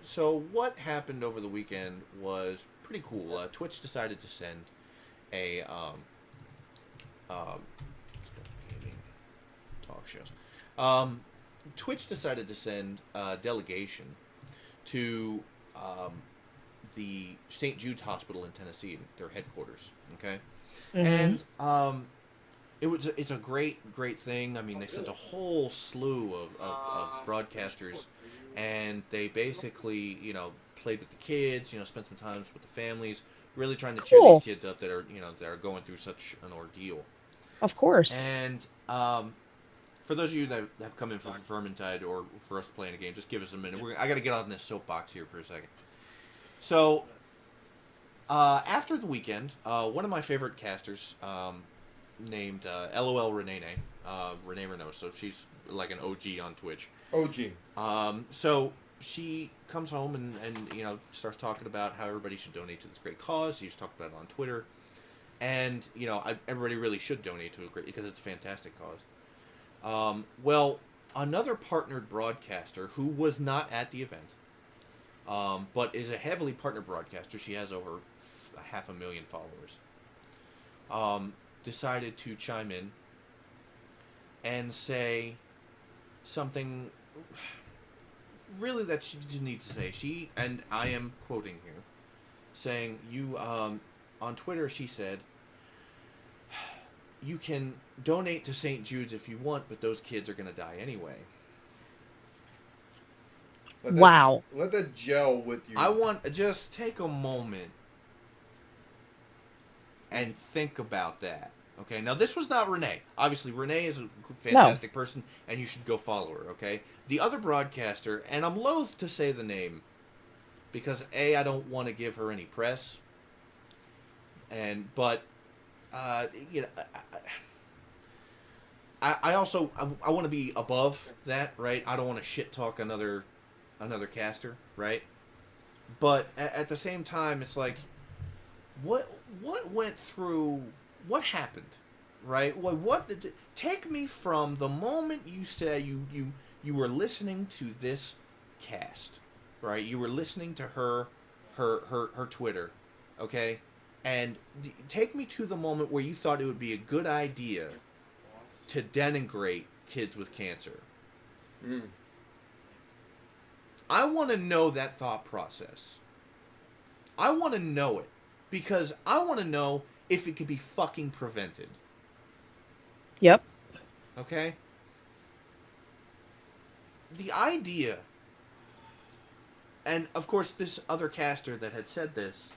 So what happened over the weekend was pretty cool. Twitch decided to send a um, gaming talk shows. Um, Twitch decided to send a delegation to um, the St. Jude's Hospital in Tennessee, their headquarters. Okay, Mm-hmm. and it's a great thing. I mean, they sent a whole slew of broadcasters, and they basically played with the kids, spent some time with the families, really trying to cheer these Cool. kids up that are that are going through such an ordeal. Of course. And for those of you that have come in from Vermintide or for us playing a game, just give us a minute. I got to get on this soapbox here for a second. So after the weekend, one of my favorite casters, named LOL Renee, Renee Renault. So she's like an OG on Twitch. OG. So she comes home and starts talking about how everybody should donate to this great cause. She's talked about it on Twitter, and everybody really should donate to it because it's a fantastic cause. Well, another partnered broadcaster who was not at the event, but is a heavily partnered broadcaster. She has over 500,000 followers. Decided to chime in and say something really that she didn't need to say. She, and I am quoting here, saying you on Twitter. She said, "You can donate to St. Jude's if you want, but those kids are gonna die anyway." Let that Wow. let that gel with you. I want just take a moment and think about that. Okay, now this was not Renee. Obviously, Renee is a No. fantastic person, and you should go follow her. Okay, the other broadcaster, and I'm loath to say the name because I don't want to give her any press, and but you know, I also I want to be above that, right? I don't want to shit talk another caster, right? But at the same time, it's like what went through what happened, right? What did take me from the moment you said you were listening to this cast, right? You were listening to her Twitter, okay? And take me to the moment where you thought it would be a good idea to denigrate kids with cancer. Mm. I want to know that thought process. I want to know it because I want to know if it could be fucking prevented. Yep. Okay? The idea, and of course, this other caster that had said this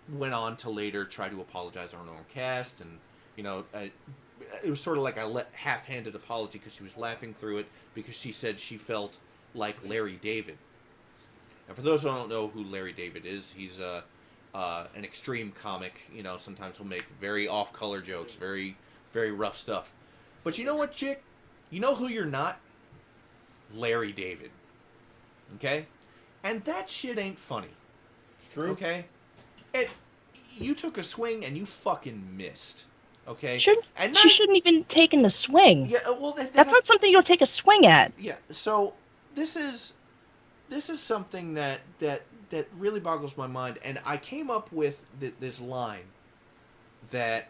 went on to later try to apologize on her own cast, and it was sort of like a half-handed apology because she was laughing through it because she said she felt like Larry David. And for those who don't know who Larry David is, he's an extreme comic. Sometimes he'll make very off-color jokes, very very rough stuff. But you know what, chick? You know who you're not? Larry David. Okay? And that shit ain't funny. It's true. Okay? It you took a swing and you fucking missed. Okay? Shouldn't And she not shouldn't even taken the swing. yeah, well That's not something you'll take a swing at. yeah. So this is something that really boggles my mind, and I came up with this line that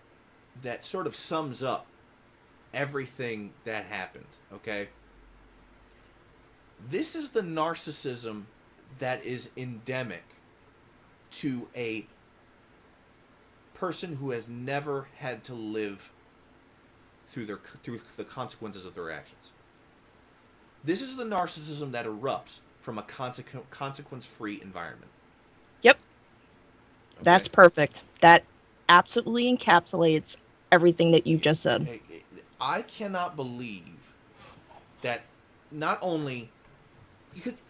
sort of sums up everything that happened. Okay, this is the narcissism that is endemic to a person who has never had to live through the consequences of their actions. This is the narcissism that erupts from a consequence-free environment. Yep. Okay, That's perfect. That absolutely encapsulates everything that you've just said. I cannot believe that not only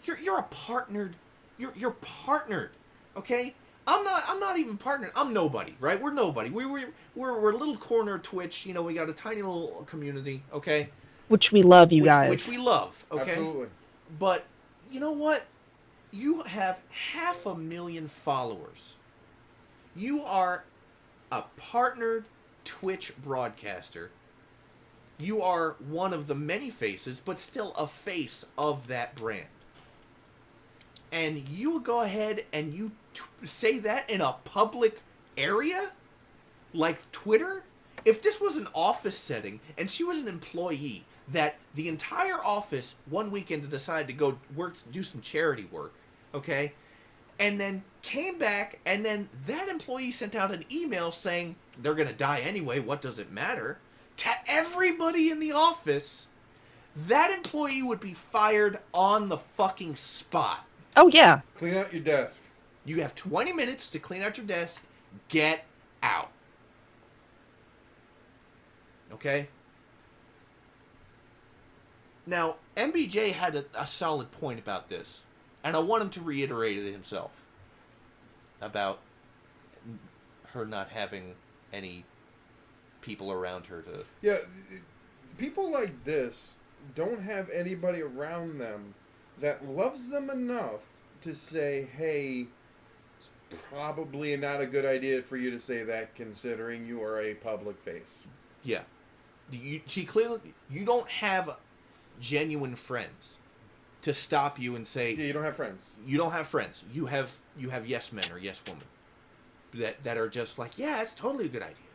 you're a partnered, you're partnered, okay. I'm not even partnered. I'm nobody, right? We're nobody. We're a little corner of Twitch. We got a tiny little community, okay, Which we love, you which guys. we love, okay. Absolutely. But you know what? You have 500,000 followers. You are a partnered Twitch broadcaster. You are one of the many faces, but still a face of that brand. and you would go ahead and you say that in a public area like Twitter? If this was an office setting and she was an employee that the entire office one weekend decided to go work, do some charity work, okay, and then came back, and then that employee sent out an email saying they're gonna die anyway, what does it matter, to everybody in the office, that employee would be fired on the fucking spot. Oh yeah. Clean out your desk. You have 20 minutes to clean out your desk. Get out. Okay? Now, MBJ had a solid point about this, and I want him to reiterate it himself about her not having any people around her to... Yeah, people like this don't have anybody around them that loves them enough to say, hey, it's probably not a good idea for you to say that considering you are a public face. Yeah. She clearly... You don't have genuine friends to stop you and say... Yeah, you don't have friends. You don't have friends. You have yes men or yes women that are just like, yeah, it's totally a good idea.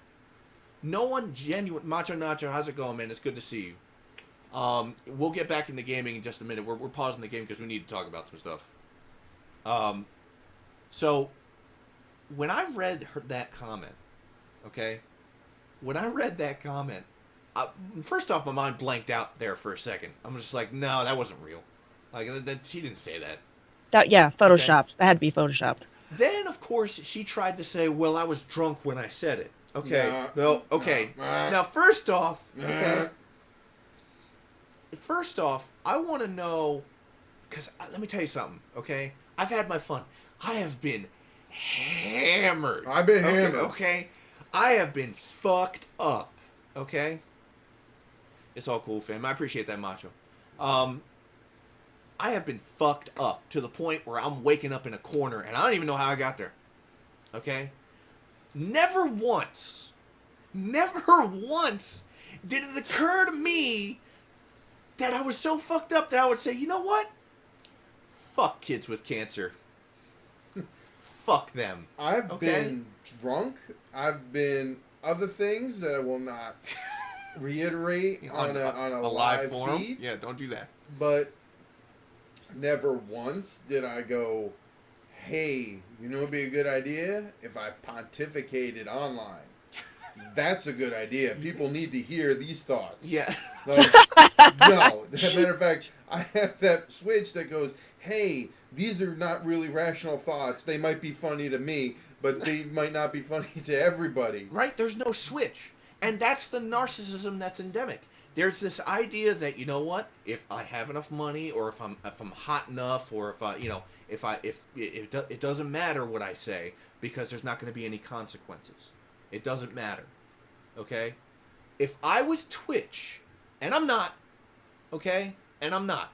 No one genuine... Macho Nacho, how's it going, man? It's good to see you. We'll get back into gaming in just a minute. We're pausing the game because we need to talk about some stuff. So, when I read that comment, okay? When I read that comment, first off, my mind blanked out there for a second. I'm just like, no, that wasn't real. Like, she didn't say that. Photoshopped. Okay. That had to be photoshopped. Then, of course, she tried to say, well, I was drunk when I said it. Okay. No, okay. Now, first off, okay. First off, I want to know, because let me tell you something, okay? I've had my fun. I have been hammered. I've been hammered. Okay? I have been fucked up, okay? It's all cool, fam. I appreciate that, Macho. I have been fucked up to the point where I'm waking up in a corner, and I don't even know how I got there, okay? Never once did it occur to me that I was so fucked up that I would say, you know what? Fuck kids with cancer. Fuck them. I've been drunk. I've been other things that I will not reiterate on a live forum. feed. Yeah, don't do that. But never once did I go, hey, you know what would be a good idea? If I pontificated online. That's a good idea. People need to hear these thoughts. Yeah. Like, no. As a matter of fact, I have that switch that goes, hey, these are not really rational thoughts. They might be funny to me, but they might not be funny to everybody. Right? There's no switch. And that's the narcissism that's endemic. There's this idea that, you know what? If I have enough money, or if I'm hot enough, or if I, you know, if it doesn't matter what I say, because there's not going to be any consequences. It doesn't matter. Okay? If I was Twitch, and I'm not, okay? And I'm not.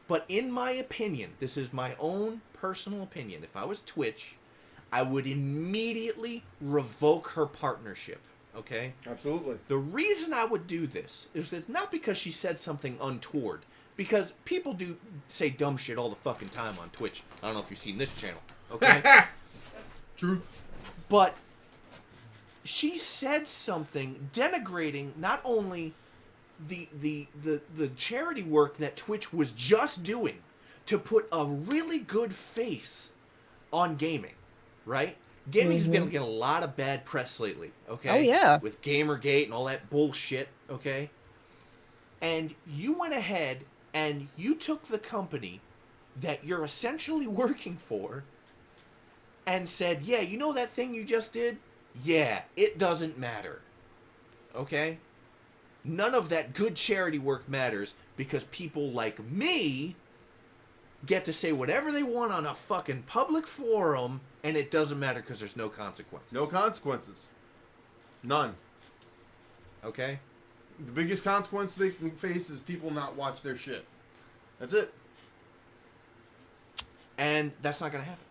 But in my opinion, this is my own personal opinion, if I was Twitch, I would immediately revoke her partnership. Okay? Absolutely. The reason I would do this is it's not because she said something untoward. Because people do say dumb shit all the fucking time on Twitch. I don't know if you've seen this channel. Okay? Truth. But she said something denigrating not only the charity work that Twitch was just doing to put a really good face on gaming, right? Gaming's been getting a lot of bad press lately, okay? Oh, yeah. With Gamergate and all that bullshit, okay? And you went ahead and you took the company that you're essentially working for and said, yeah, you know that thing you just did? Yeah, it doesn't matter. Okay? None of that good charity work matters because people like me get to say whatever they want on a fucking public forum, and it doesn't matter because there's no consequences. No consequences. None. Okay? The biggest consequence they can face is people not watch their shit. That's it. And that's not going to happen.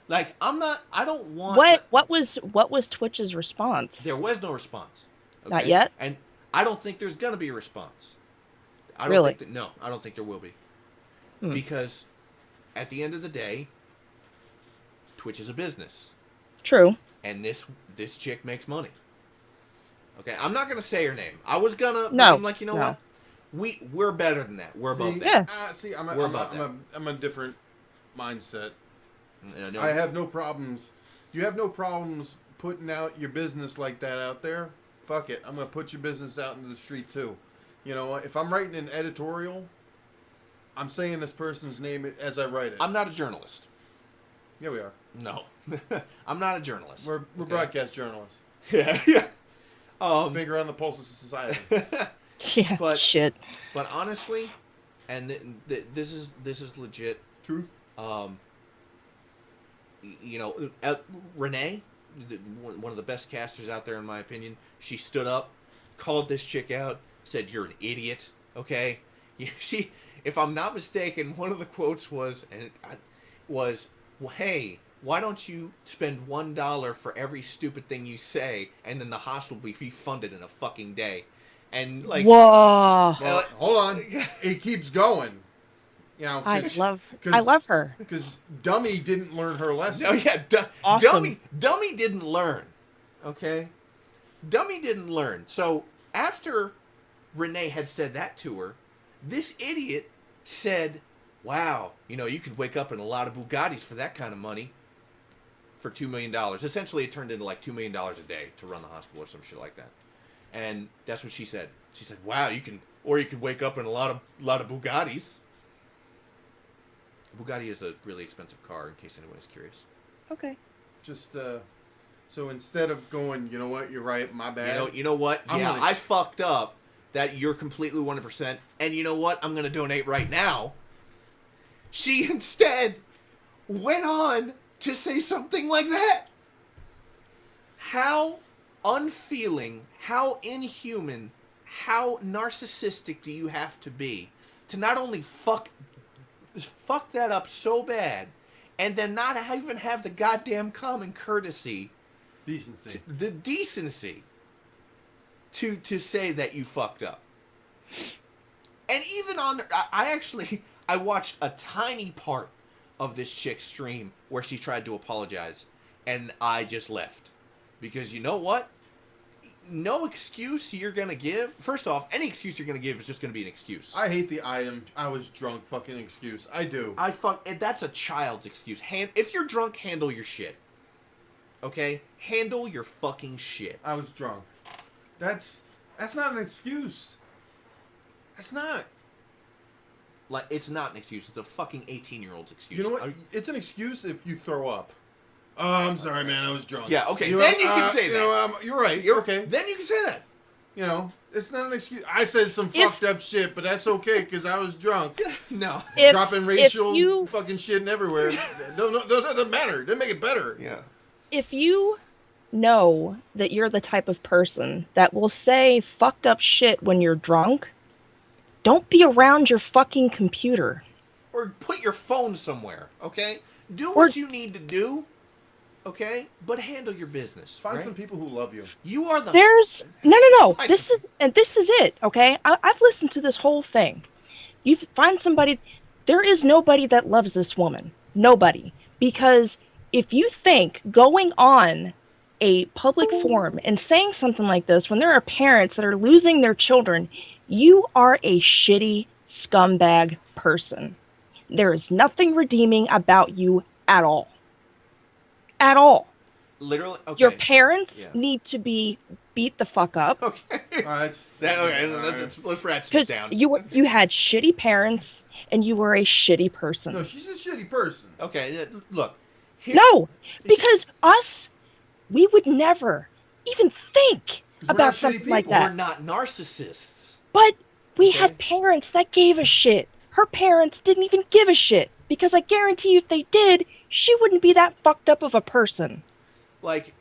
Like, I don't want... What was Twitch's response? There was no response. Okay? Not yet? And I don't think there's going to be a response. I don't Really? think I don't think there will be. Because at the end of the day, Twitch is a business, True. and this chick makes money. Okay, I'm not gonna say her name. I was gonna, No, I'm like, you know no. what? We're better than that. We're above See, that. Yeah. see, We're above that. I'm a different mindset. No, I have no problems. You have no problems putting out your business like that out there. Fuck it. I'm going to put your business out into the street too. You know, if I'm writing an editorial, I'm saying this person's name as I write it. I'm not a journalist. Yeah, we are. No, I'm not a journalist. We're okay? broadcast journalists. Yeah, yeah. Finger on the pulse of society. Yeah. But- Shit. But honestly, and this is legit. Truth. You know, Renee, one of the best casters out there in my opinion, she stood up, called this chick out, said, "You're an idiot." Okay, she, if I'm not mistaken, one of the quotes was, well, "Hey, why don't you spend $1 for every stupid thing you say, and then the hospital will be funded in a fucking day." And like, Whoa. Well, hold on. It keeps going. You know, I love her. Because Dummy didn't learn her lesson. no, yeah, Awesome. Dummy didn't learn. Okay, Dummy didn't learn. So after Renee had said that to her, this idiot said, "Wow, you know, you could wake up in a lot of Bugattis for that kind of money." For $2 million. Essentially, it turned into like $2 million a day to run the hospital or some shit like that. And that's what she said. She said, "Wow, you could wake up in a lot of Bugattis." Bugatti is a really expensive car, in case anyone is curious. Okay. Just, so instead of going, you know what, you're right, my bad. You know what? I'm Yeah, gonna- I fucked up. That you're completely 100%. And you know what? I'm gonna donate right now. She instead went on to say something like that. How unfeeling, how inhuman, how narcissistic do you have to be to not only fuck that up so bad, and then not even have the goddamn common courtesy, Decency. the decency to say that you fucked up. And even on, I watched a tiny part of this chick's stream where she tried to apologize, and I just left. Because you know what? No excuse you're gonna give. First off, any excuse you're gonna give is just gonna be an excuse. I hate the I was drunk fucking excuse. I do. That's a child's excuse. If you're drunk, handle your shit. Okay? Handle your fucking shit. I was drunk. That's not an excuse. That's not. Like, it's not an excuse. It's a fucking 18-year-old's excuse. You know what? It's an excuse if you throw up. Oh, I'm sorry, man. I was drunk. Yeah, okay. You Then know, you can say you that. know, you're right. Okay. Then you can say that. You know, it's not an excuse. I said some If- fucked up shit, but that's okay because I was drunk. No. If, Dropping if racial you fucking shit everywhere. No, doesn't matter. Doesn't make it better. Yeah. if you know that you're the type of person that will say fucked up shit when you're drunk, don't be around your fucking computer. Or put your phone somewhere, okay? Do Or- what you need to do, okay? But handle your business. Find right? some people who love you. You are the... There's no. I- This is it. Okay, I've listened to this whole thing. You find somebody. There is nobody that loves this woman. Nobody, because if you think going on a public forum and saying something like this when there are parents that are losing their children, you are a shitty scumbag person. There is nothing redeeming about you at all. At all. Literally, okay. Your parents Yeah. need to be beat the fuck up Okay. All right. Let's ratchet it because down. you had shitty parents and you were a shitty person. No, she's a shitty person. Okay, look. Here, No, because we would never even think 'Cause we're about not shitty something like people. We're that. not narcissists. But we Okay. had parents that gave a shit. Her parents didn't even give a shit because I guarantee you if they did, she wouldn't be that fucked up of a person. Like,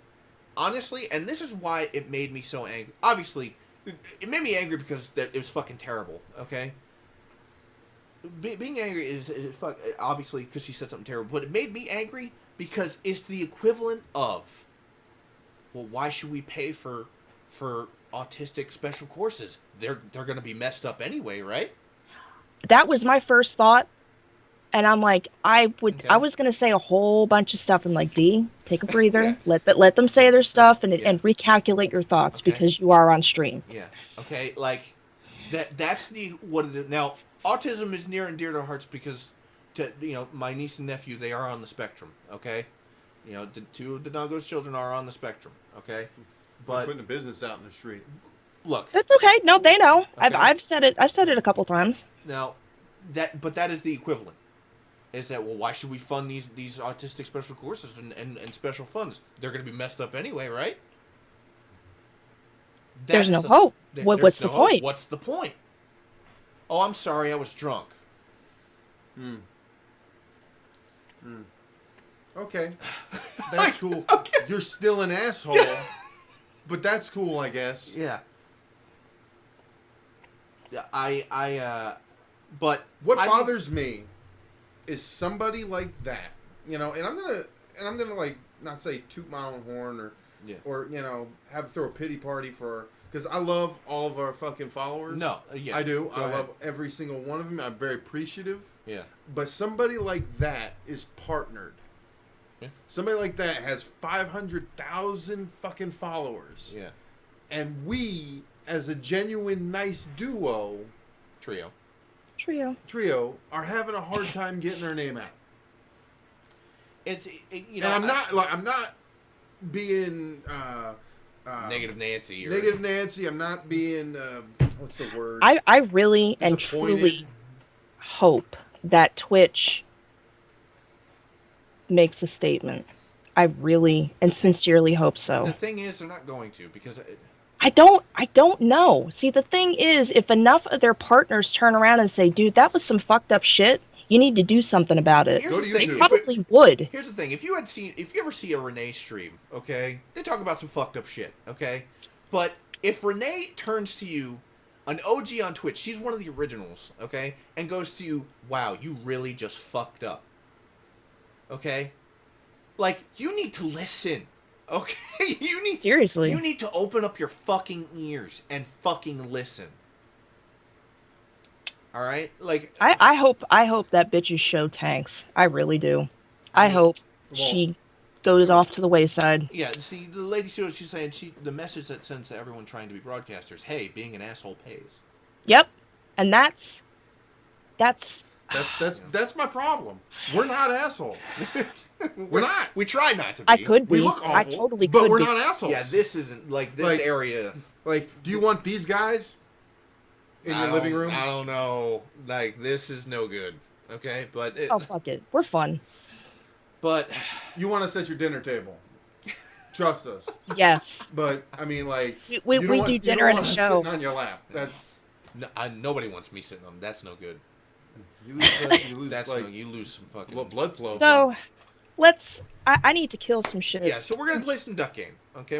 honestly, and this is why it made me so angry. Obviously, it made me angry because it was fucking terrible, okay? Being angry is obviously because she said something terrible, but it made me angry because it's the equivalent of, well, why should we pay for autistic special courses? They're going to be messed up anyway, right? That was my first thought And I'm like, Okay. I was gonna say a whole bunch of stuff. I'm like, D, take a breather, Yeah. let them say their stuff, and Yeah. and recalculate your thoughts Okay. because you are on stream. Yeah. Okay. Like that's the what it is. Now autism is near and dear to our hearts because my niece and nephew, they are on the spectrum. Okay. The two of Dinago's children are on the spectrum. Okay. But But putting a business out in the street. look, That's okay. No, they know. Okay. I've said it. I've said it a couple times. now that is the equivalent. Is that, well, why should we fund these autistic special courses and special funds? They're going to be messed up anyway, right? There's That's no hope. there's What's no the hope. point? What's the point? Oh, I'm sorry, I was drunk. Okay. That's cool. Okay. You're still an asshole, but that's cool, I guess. Yeah. Yeah, but What I'm- bothers me is somebody like that, and I'm gonna like not say toot my own horn Yeah. or have throw a pity party for, because I love all of our fucking followers. No, yeah, I do. go I ahead. love every single one of them. I'm very appreciative. Yeah. But somebody like that is partnered. Yeah. Somebody like that has 500,000 fucking followers. Yeah. And we, as a genuine nice duo, Trio. trio, are having a hard time getting our name out. And I'm not being Negative Nancy. Or, negative Nancy. I'm not being what's the word? I really and Disappointed. truly hope that Twitch makes a statement. I really and sincerely hope The so. thing is, they're not going to because I don't know. See, the thing is, if enough of their partners turn around and say, "Dude, that was some fucked up shit. You need to do something about it." here's Go the to thing. They YouTube. probably would. Here's the thing: if you ever see a Renee stream, okay, they talk about some fucked up shit, okay. But if Renee turns to you, an OG on Twitch, she's one of the originals, okay, and goes to you, "Wow, you really just fucked up," okay, like you need to listen, okay. Seriously. You need to open up your fucking ears and fucking listen. All right, like I hope that bitch's show tanks. I really do. I hope she goes off to the wayside. yeah. See, the lady, she's saying the message that sends to everyone trying to be broadcasters: hey, being an asshole pays. Yep. And that's That's my problem. We're not assholes. We're not. We try not to be. I could We be. look awful, I totally but could we're be. not assholes. Yeah, this isn't like this Like- area Like, do you want these guys in I your living don't- room? I don't know. Like this is no good. Okay, but Oh fuck it. We're fun. but You want us at your dinner table? Trust us. Yes. But I mean, like, We you don't do want- you dinner don't and a want us show. sitting on your lap. That's nobody wants me sitting on. That's no good. you lose That's like no. You lose some fucking. blood flow. So I need to kill some shit. Yeah, so we're gonna play some duck game. Okay.